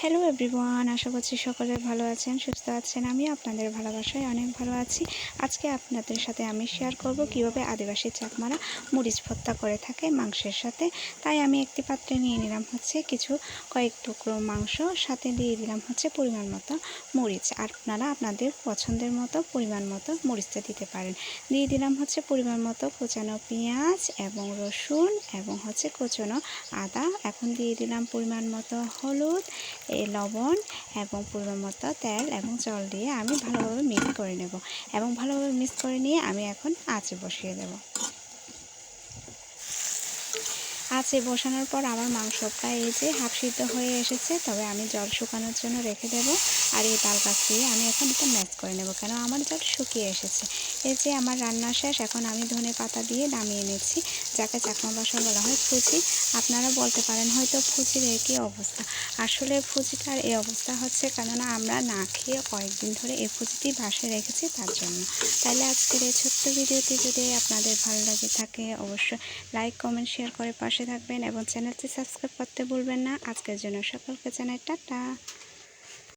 Hello everyone, আশা করছি সকলে ভালো আছেন, সুস্থ আছেন। আমি আপনাদের ভালোবাসায় অনেক ভালো আছি। আজকে আপনাদের সাথে আমি শেয়ার করব কিভাবে আদিবাসী চাকমারা মরিচ ভর্তা করে থাকে মাংসের সাথে। তাই আমি একটি পাত্রে নিয়ে নিলাম কিছু কয়েক টুকরো মাংস, সাথে দিয়ে দিলাম পরিমাণ মতো মরিচ। আর আপনারা আপনাদের পছন্দের মতো পরিমাণ মতো মরিচটা দিতে পারেন। দিয়ে দিলাম পরিমাণ মতো কোচানো পেঁয়াজ এবং রসুন এবং কোচানো আদা। এখন দিয়ে দিলাম পরিমাণ মতো হলুদ, লবণ এবং পরিমাণ মতো তেল এবং জল দিয়ে আমি ভালোভাবে মিক্স করে নেব এবং ভালোভাবে মিক্স করে নিয়ে আমি এখন আঁচে বসিয়ে দেব। আঁচে বসানোর পর আমার মাংস প্রায় এই যে হাফ সিদ্ধ হয়ে এসেছে, তবে আমি জল শুকানোর জন্য রেখে দেব। আর এই তাল গাছ দিয়ে আমি এখন এটা ম্যাশ করে নেব, কেন আমার জল শুকিয়ে এসেছে। এই যে আমার রান্না শেষ, এখন আমি ধনে পাতা দিয়ে নামিয়ে নিচ্ছি, যাকে চাকমা ভাষায় বলা হয় ফুচি। আপনারা বলতে পারেন হয়তো ফুচির একই অবস্থা। আসলে ফুচিটার এই অবস্থা হচ্ছে কেননা আমরা না খেয়ে কয়েকদিন ধরে এই ফুচিটি বাসায় রেখেছি, তার জন্য। তাহলে আজকের এই ছোট্ট ভিডিওটি যদি আপনাদের ভালো লাগে থাকে, অবশ্যই লাইক, কমেন্ট, শেয়ার করে পাশে থাকবেন এবং চ্যানেলটি সাবস্ক্রাইব করতে ভুলবেন না। আজকের জন্য সকলকে জানাই টাটা।